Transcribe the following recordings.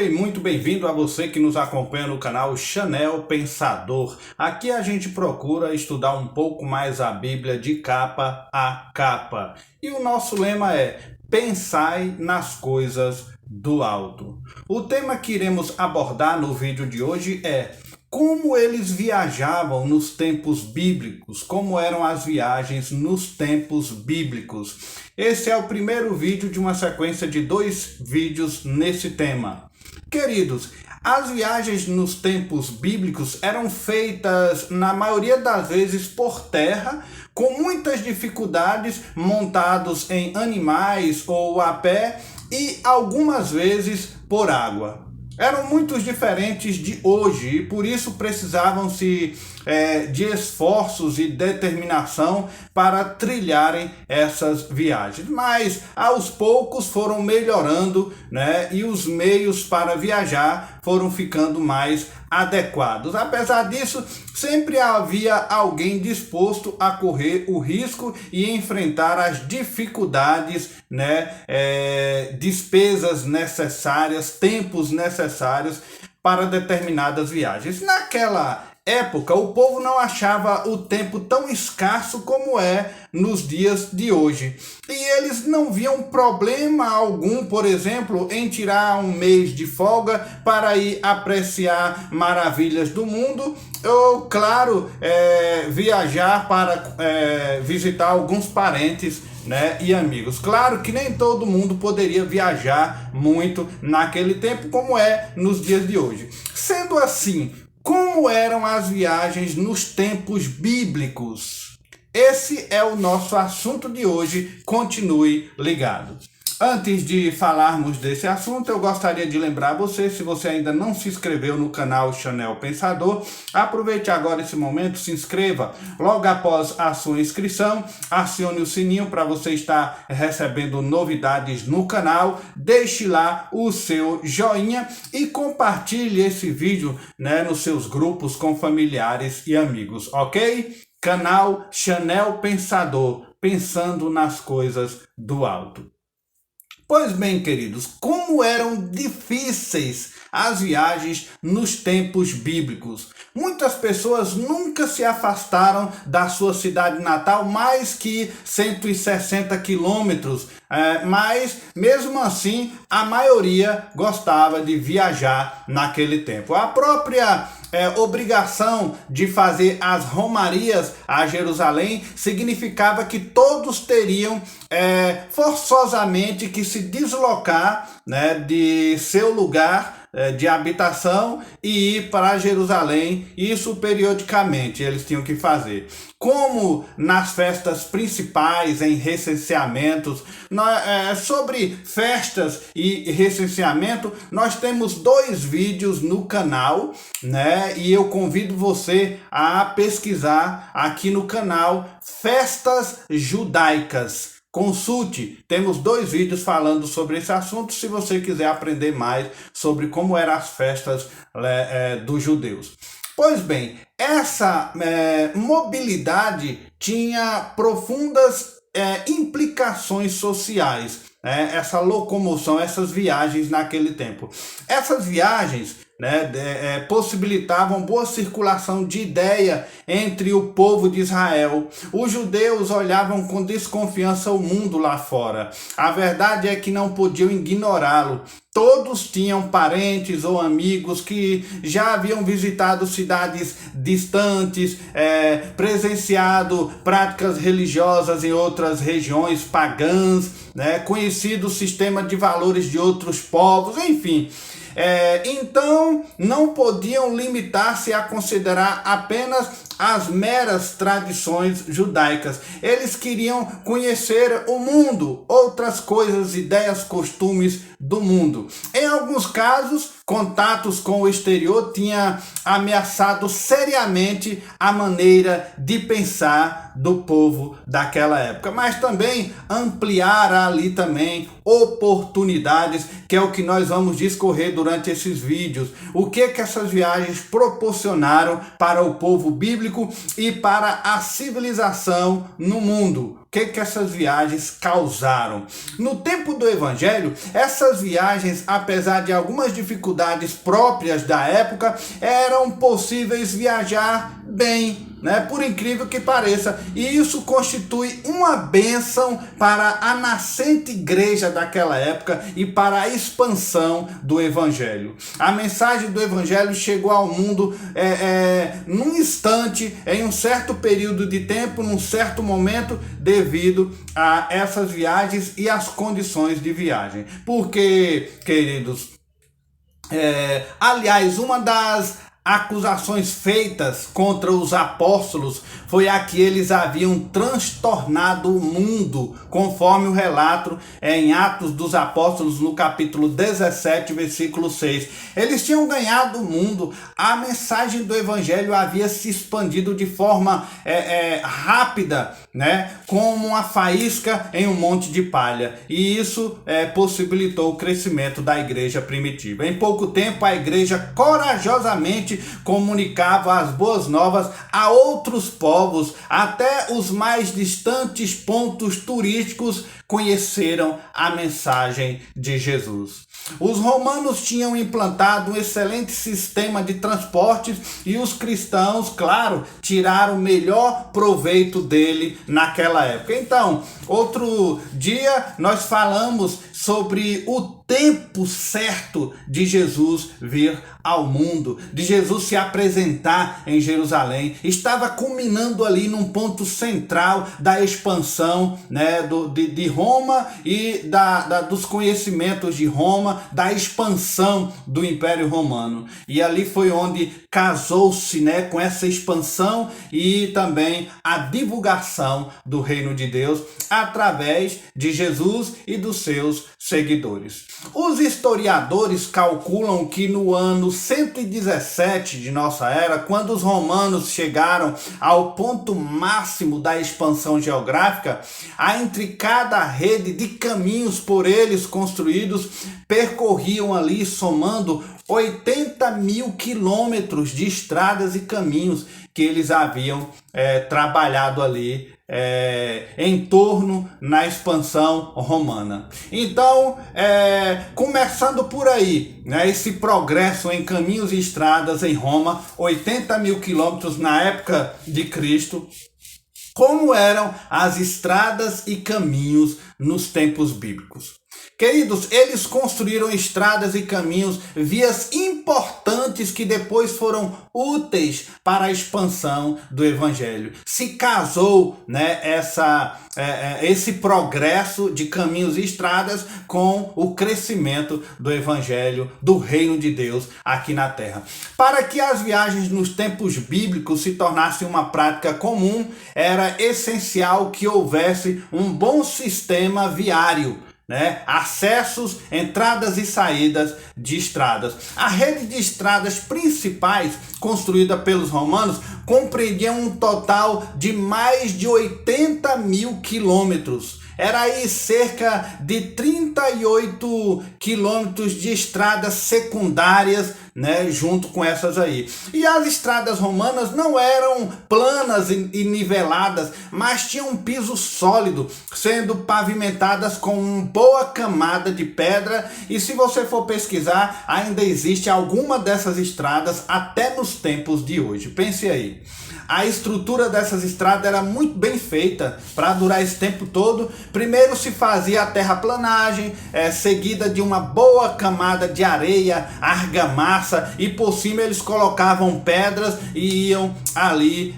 Oi, muito bem-vindo a você que nos acompanha no canal Chanel Pensador. Aqui a gente procura estudar um pouco mais a Bíblia de capa a capa. E o nosso lema é: pensai nas coisas do alto. O tema que iremos abordar no vídeo de hoje é como eles viajavam nos tempos bíblicos, como eram as viagens nos tempos bíblicos. Esse é o primeiro vídeo de uma sequência de 2 vídeos nesse tema. Queridos, as viagens nos tempos bíblicos eram feitas, na maioria das vezes, por terra, com muitas dificuldades, montados em animais ou a pé, e algumas vezes por água. Eram muito diferentes de hoje e por isso precisavam-se de esforços e determinação para trilharem essas viagens. Mas aos poucos foram melhorando, né? E os meios para viajar foram ficando mais adequados. Apesar disso, sempre havia alguém disposto a correr o risco e enfrentar as dificuldades, né? Despesas necessárias, tempos necessários para determinadas viagens. Naquela época, o povo não achava o tempo tão escasso como é nos dias de hoje. E eles não viam problema algum, por exemplo, em tirar um mês de folga para ir apreciar maravilhas do mundo, ou, claro, viajar para visitar alguns parentes, né, e amigos. Claro que nem todo mundo poderia viajar muito naquele tempo, como é nos dias de hoje. Sendo assim, como eram as viagens nos tempos bíblicos? Esse é o nosso assunto de hoje. Continue ligado. Antes de falarmos desse assunto, eu gostaria de lembrar você, se você ainda não se inscreveu no canal Chanel Pensador, aproveite agora esse momento, se inscreva. Logo após a sua inscrição, acione o sininho para você estar recebendo novidades no canal. Deixe lá o seu joinha e compartilhe esse vídeo, né, nos seus grupos com familiares e amigos, ok? Canal Chanel Pensador, pensando nas coisas do alto. Pois bem, queridos, como eram difíceis as viagens nos tempos bíblicos. Muitas pessoas nunca se afastaram da sua cidade natal mais que 160 quilômetros, mas mesmo assim a maioria gostava de viajar naquele tempo. A própria obrigação de fazer as romarias a Jerusalém significava que todos teriam forçosamente que se deslocar, né, de seu lugar de habitação e ir para Jerusalém. Isso periodicamente eles tinham que fazer. Como nas festas principais, em recenseamentos, sobre festas e recenseamento, nós temos 2 vídeos no canal, né? E eu convido você a pesquisar aqui no canal Festas Judaicas. Consulte, temos 2 vídeos falando sobre esse assunto, se você quiser aprender mais sobre como eram as festas dos judeus. Pois bem, essa mobilidade tinha profundas implicações sociais, essa locomoção, essas viagens naquele tempo. Essas viagens, né, possibilitavam boa circulação de ideia entre o povo de Israel. Os judeus olhavam com desconfiança o mundo lá fora. A verdade é que não podiam ignorá-lo. Todos tinham parentes ou amigos que já haviam visitado cidades distantes, presenciado práticas religiosas em outras regiões pagãs, né, conhecido o sistema de valores de outros povos, enfim. Então não podiam limitar-se a considerar apenas as meras tradições judaicas. Eles queriam conhecer o mundo, outras coisas, ideias, costumes do mundo. Em alguns casos, contatos com o exterior tinha ameaçado seriamente a maneira de pensar do povo daquela época, mas também ampliar ali também oportunidades, que é o que nós vamos discorrer durante esses vídeos. O que essas viagens proporcionaram para o povo bíblico bíblico e para a civilização no mundo. O que essas viagens causaram? No tempo do Evangelho, essas viagens, apesar de algumas dificuldades próprias da época, eram possíveis viajar bem, né? Por incrível que pareça. E isso constitui uma bênção para a nascente igreja daquela época e para a expansão do Evangelho. A mensagem do Evangelho chegou ao mundo num instante, em um certo período de tempo, num certo momento, devido a essas viagens e as condições de viagem. Porque, queridos, aliás, uma das acusações feitas contra os apóstolos foi a que eles haviam transtornado o mundo, conforme o relato em Atos dos Apóstolos, no capítulo 17, versículo 6. Eles tinham ganhado o mundo, a mensagem do evangelho havia se expandido de forma rápida, né, como uma faísca em um monte de palha, e isso possibilitou o crescimento da igreja primitiva. Em pouco tempo, a igreja corajosamente comunicava as boas novas a outros povos, até os mais distantes pontos turísticos conheceram a mensagem de Jesus. Os romanos tinham implantado um excelente sistema de transportes e os cristãos, claro, tiraram o melhor proveito dele naquela época. Então, outro dia nós falamos sobre o tempo certo de Jesus vir ao mundo, de Jesus se apresentar em Jerusalém. Estava culminando ali num ponto central da expansão, né, de Roma e dos conhecimentos de Roma, da expansão do Império Romano. E ali foi onde casou-se, né, com essa expansão e também a divulgação do reino de Deus através de Jesus e dos seus seguidores. Os historiadores calculam que no ano 117 de nossa era, quando os romanos chegaram ao ponto máximo da expansão geográfica, a intricada rede de caminhos por eles construídos percorriam ali, somando 80 mil quilômetros de estradas e caminhos que eles haviam trabalhado ali em torno na expansão romana. Então, começando por aí, né, esse progresso em caminhos e estradas em Roma, 80 mil quilômetros na época de Cristo. Como eram as estradas e caminhos nos tempos bíblicos? Queridos, eles construíram estradas e caminhos, vias importantes que depois foram úteis para a expansão do evangelho. Se casou, né, esse progresso de caminhos e estradas com o crescimento do evangelho, do reino de Deus aqui na terra. Para que as viagens nos tempos bíblicos se tornassem uma prática comum, era essencial que houvesse um bom sistema viário, né? Acessos, entradas e saídas de estradas. A rede de estradas principais construída pelos romanos compreendia um total de mais de 80 mil quilômetros. Era aí cerca de 38 quilômetros de estradas secundárias, né, junto com essas aí. E as estradas romanas não eram planas e niveladas, mas tinham um piso sólido, sendo pavimentadas com uma boa camada de pedra. E se você for pesquisar, ainda existe alguma dessas estradas até nos tempos de hoje. Pense aí. A estrutura dessas estradas era muito bem feita para durar esse tempo todo. Primeiro se fazia a terraplanagem, seguida de uma boa camada de areia, argamassa, e por cima eles colocavam pedras e iam ali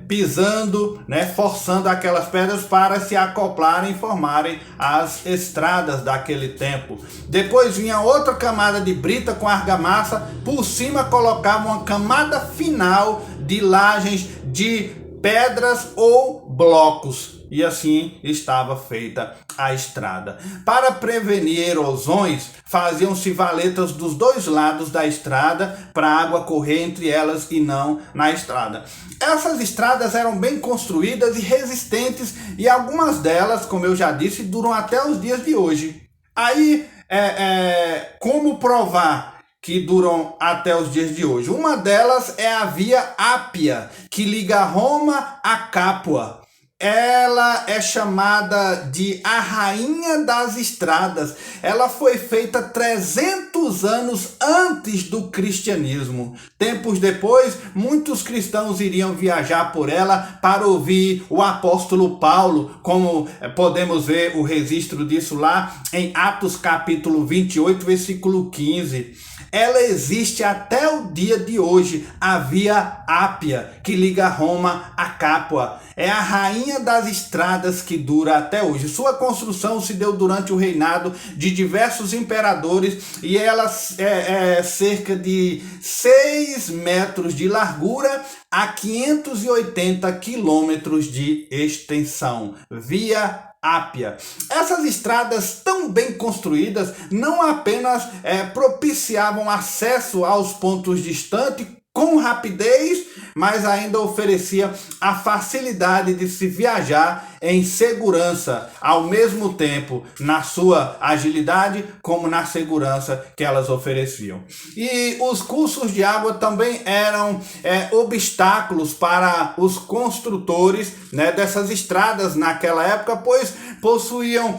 pisando, né, forçando aquelas pedras para se acoplarem e formarem as estradas daquele tempo. Depois vinha outra camada de brita com argamassa, por cima colocavam uma camada final de lajes de pedras ou blocos, e assim estava feita a estrada. Para prevenir erosões, faziam-se valetas dos dois lados da estrada para a água correr entre elas e não na estrada. Essas estradas eram bem construídas e resistentes, e algumas delas, como eu já disse, duram até os dias de hoje. Aí, como provar que duram até os dias de hoje. Uma delas é a Via Ápia, que liga Roma a Capua. Ela é chamada de a Rainha das Estradas. Ela foi feita 300 anos antes do cristianismo. Tempos depois, muitos cristãos iriam viajar por ela para ouvir o apóstolo Paulo, como podemos ver o registro disso lá em Atos capítulo 28, versículo 15. Ela existe até o dia de hoje, a Via Ápia, que liga Roma a Capua. É a rainha das estradas que dura até hoje. Sua construção se deu durante o reinado de diversos imperadores e ela é cerca de 6 metros de largura a 580 quilômetros de extensão. Via Ápia. Essas estradas tão bem construídas não apenas propiciavam acesso aos pontos distantes com rapidez, mas ainda oferecia a facilidade de se viajar em segurança, ao mesmo tempo na sua agilidade como na segurança que elas ofereciam. E os cursos de água também eram obstáculos para os construtores, né, dessas estradas naquela época, pois possuíam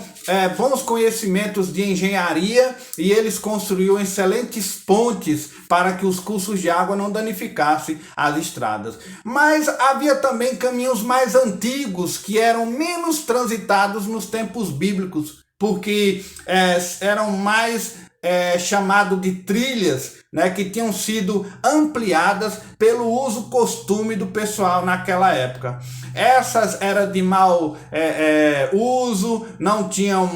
bons conhecimentos de engenharia e eles construíam excelentes pontes para que os cursos de água não danificassem as estradas. Mas havia também caminhos mais antigos que eram menos transitados nos tempos bíblicos, porque eram mais chamados de trilhas, né, que tinham sido ampliadas pelo uso costume do pessoal naquela época. Essas eram de mau uso, não tinham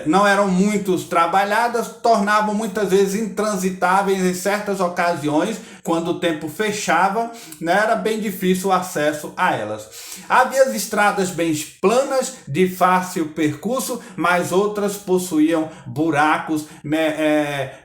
não eram muito trabalhadas, tornavam muitas vezes intransitáveis em certas ocasiões, quando o tempo fechava, né, era bem difícil o acesso a elas. Havia as estradas bem planas, de fácil percurso, mas outras possuíam buracos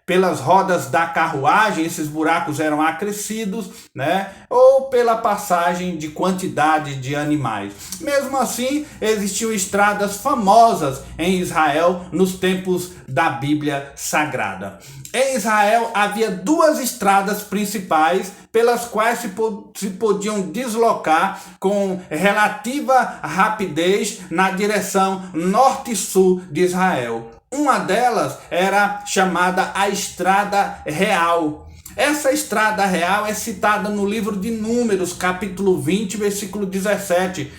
pelas rodas da carruagem. Esses buracos eram acrescidos, né, ou pela passagem de quantidade de animais. Mesmo assim, existiam estradas famosas em Israel nos tempos da Bíblia Sagrada. Em Israel havia 2 estradas principais pelas quais se podiam deslocar com relativa rapidez na direção norte e sul de Israel. Uma delas era chamada a Estrada Real. Essa estrada real é citada no livro de Números, capítulo 20, versículo 17.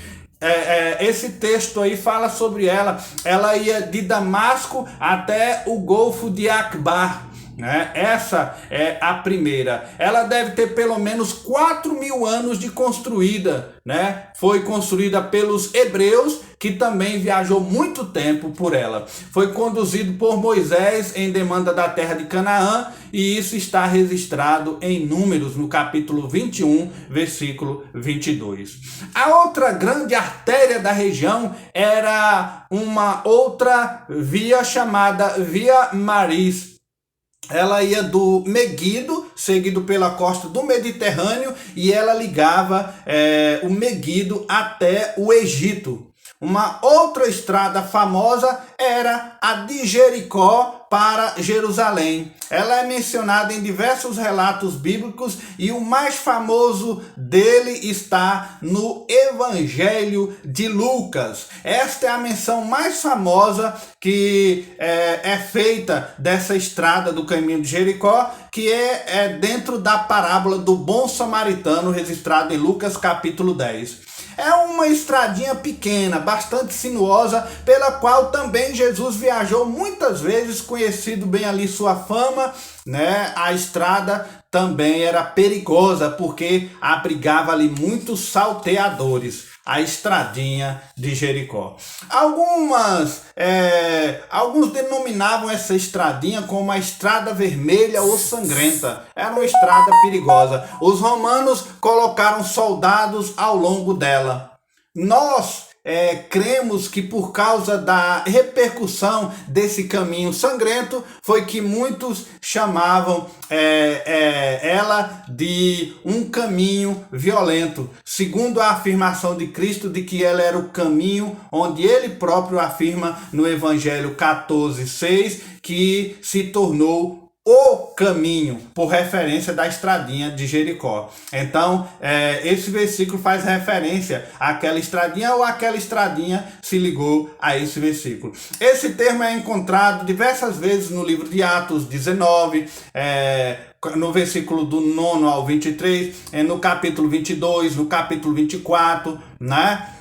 Esse texto aí fala sobre ela. Ela ia de Damasco até o Golfo de Akbar, né? Essa é a primeira. Ela deve ter pelo menos 4.000 anos de construída, né? Foi construída pelos hebreus, que também viajou muito tempo por ela. Foi conduzido por Moisés em demanda da terra de Canaã, e isso está registrado em Números, no capítulo 21, versículo 22. A outra grande artéria da região era uma outra via chamada Via Maris. Ela ia do Meguido, seguido pela costa do Mediterrâneo, e ela ligava o Meguido até o Egito. Uma outra estrada famosa era a de Jericó para Jerusalém. Ela é mencionada em diversos relatos bíblicos e o mais famoso dele está no Evangelho de Lucas. Esta é a menção mais famosa que é feita dessa estrada do caminho de Jericó, que é dentro da parábola do bom samaritano, registrada em Lucas capítulo 10. É uma estradinha pequena, bastante sinuosa, pela qual também Jesus viajou muitas vezes, conhecido bem ali sua fama, né? A estrada também era perigosa, porque abrigava ali muitos salteadores. A estradinha de Jericó. Alguns denominavam essa estradinha como a estrada vermelha ou sangrenta. Era uma estrada perigosa. Os romanos colocaram soldados ao longo dela. Nós cremos que por causa da repercussão desse caminho sangrento foi que muitos chamavam ela de um caminho violento, segundo a afirmação de Cristo de que ela era o caminho, onde ele próprio afirma no Evangelho 14:6 que se tornou o caminho, por referência da estradinha de Jericó. Então, esse versículo faz referência àquela estradinha, ou aquela estradinha se ligou a esse versículo. Esse termo é encontrado diversas vezes no livro de Atos 19, no versículo do 9 ao 23, no capítulo 22, no capítulo 24, né?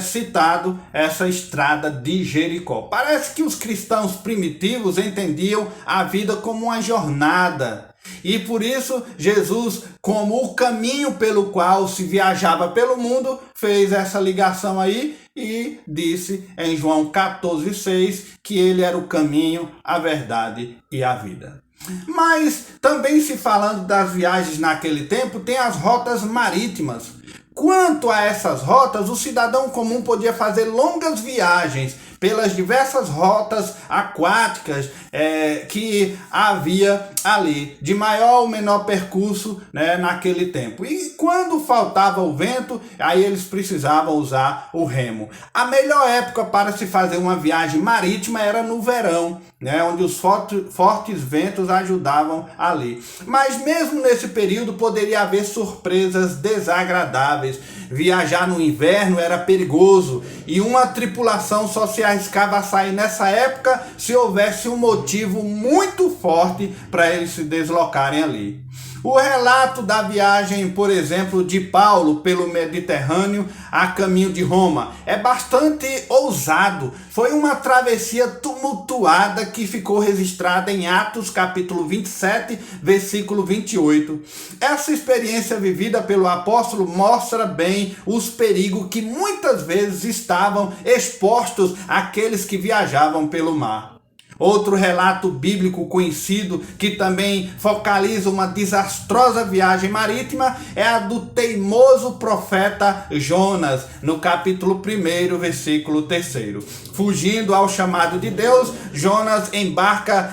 Citado essa estrada de Jericó. Parece que os cristãos primitivos entendiam a vida como uma jornada. E por isso Jesus, como o caminho pelo qual se viajava pelo mundo, fez essa ligação aí e disse em João 14:6 que ele era o caminho, a verdade e a vida. Mas também, se falando das viagens naquele tempo, tem as rotas marítimas. Quanto a essas rotas, o cidadão comum podia fazer longas viagens pelas diversas rotas aquáticas que havia ali, de maior ou menor percurso, né, naquele tempo. E quando faltava o vento, aí eles precisavam usar o remo. A melhor época para se fazer uma viagem marítima era no verão, né, onde os fortes ventos ajudavam ali. Mas mesmo nesse período poderia haver surpresas desagradáveis. Viajar no inverno era perigoso e uma tripulação só se arriscava a sair nessa época se houvesse um motivo muito forte para eles se deslocarem ali. O relato da viagem, por exemplo, de Paulo pelo Mediterrâneo a caminho de Roma é bastante ousado. Foi uma travessia tumultuada que ficou registrada em Atos capítulo 27, versículo 28. Essa experiência vivida pelo apóstolo mostra bem os perigos que muitas vezes estavam expostos àqueles que viajavam pelo mar. Outro relato bíblico conhecido que também focaliza uma desastrosa viagem marítima é a do teimoso profeta Jonas, no capítulo 1, versículo 3. Fugindo ao chamado de Deus, Jonas embarca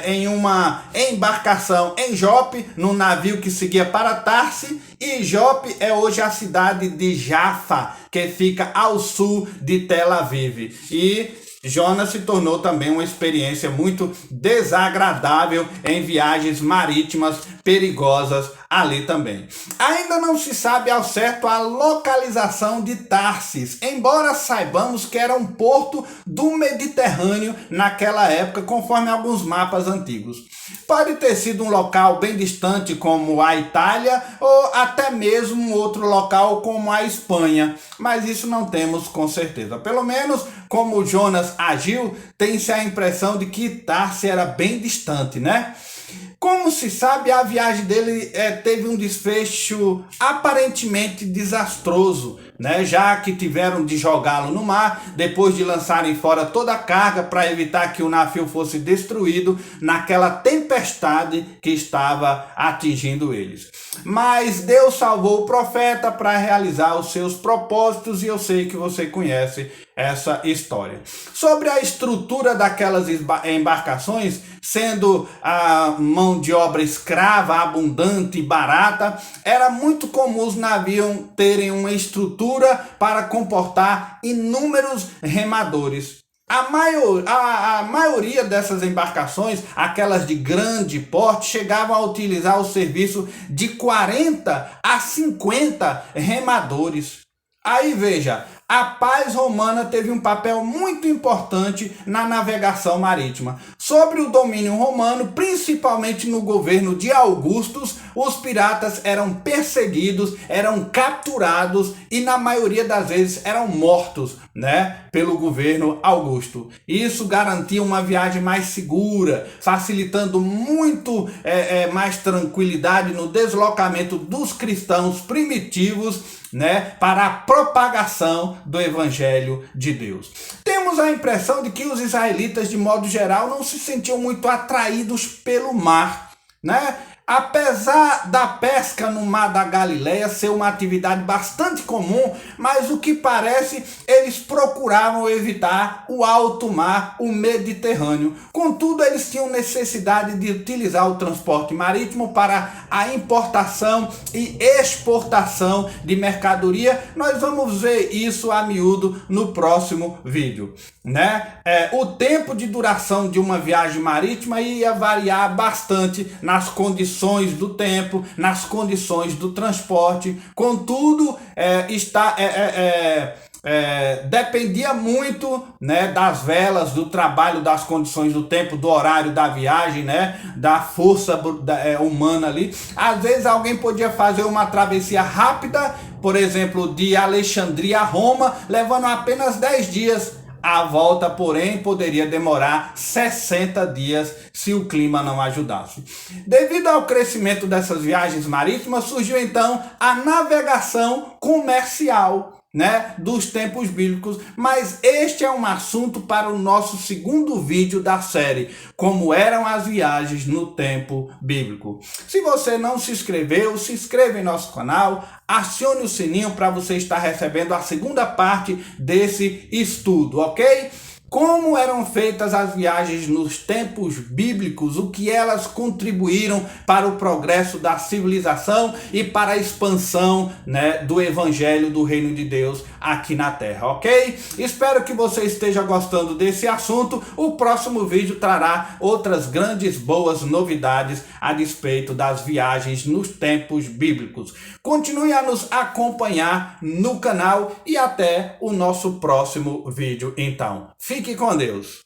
em uma embarcação em Jope, num navio que seguia para Tarse, e Jope é hoje a cidade de Jafa, que fica ao sul de Tel Aviv. E Jonas se tornou também uma experiência muito desagradável em viagens marítimas perigosas ali também. Ainda não se sabe ao certo a localização de Tarsis, embora saibamos que era um porto do Mediterrâneo naquela época, conforme alguns mapas antigos. Pode ter sido um local bem distante como a Itália ou até mesmo um outro local como a Espanha, mas isso não temos com certeza. Pelo menos como Jonas agiu, tem-se a impressão de que Tarsis era bem distante, né? Como se sabe, a viagem dele teve um desfecho aparentemente desastroso, né? Já que tiveram de jogá-lo no mar, depois de lançarem fora toda a carga para evitar que o navio fosse destruído naquela tempestade que estava atingindo eles. Mas Deus salvou o profeta para realizar os seus propósitos, e eu sei que você conhece essa história. Sobre a estrutura daquelas embarcações, sendo a mão de obra escrava, abundante e barata, era muito comum os navios terem uma estrutura para comportar inúmeros remadores. A maioria dessas embarcações, aquelas de grande porte, chegavam a utilizar o serviço de 40 a 50 remadores. Aí veja, a paz romana teve um papel muito importante na navegação marítima. Sobre o domínio romano, principalmente no governo de Augustus, os piratas eram perseguidos, eram capturados e na maioria das vezes eram mortos, né, pelo governo Augusto. Isso garantia uma viagem mais segura, facilitando muito mais tranquilidade no deslocamento dos cristãos primitivos, né, para a propagação do Evangelho de Deus. Temos a impressão de que os israelitas, de modo geral, não se sentiam muito atraídos pelo mar, né? Apesar da pesca no Mar da Galileia ser uma atividade bastante comum, mas o que parece, eles procuravam evitar o alto mar, o Mediterrâneo. Contudo, eles tinham necessidade de utilizar o transporte marítimo para a importação e exportação de mercadoria. Nós vamos ver isso a miúdo no próximo vídeo, né? O tempo de duração de uma viagem marítima ia variar bastante nas condições do tempo, nas condições do transporte. Contudo, dependia muito, né, das velas, do trabalho, das condições do tempo, do horário da viagem, né, da força humana ali. Às vezes alguém podia fazer uma travessia rápida, por exemplo, de Alexandria a Roma, levando apenas 10 dias. A volta, porém, poderia demorar 60 dias se o clima não ajudasse. Devido ao crescimento dessas viagens marítimas, surgiu então a navegação comercial, né, dos tempos bíblicos, mas este é um assunto para o nosso segundo vídeo da série, como eram as viagens no tempo bíblico. Se você não se inscreveu, se inscreva em nosso canal, acione o sininho para você estar recebendo a segunda parte desse estudo, ok? Como eram feitas as viagens nos tempos bíblicos, o que elas contribuíram para o progresso da civilização e para a expansão, né, do evangelho do reino de Deus aqui na terra, ok? Espero que você esteja gostando desse assunto. O próximo vídeo trará outras grandes boas novidades a respeito das viagens nos tempos bíblicos. Continue a nos acompanhar no canal e até o nosso próximo vídeo então. Fique com Deus.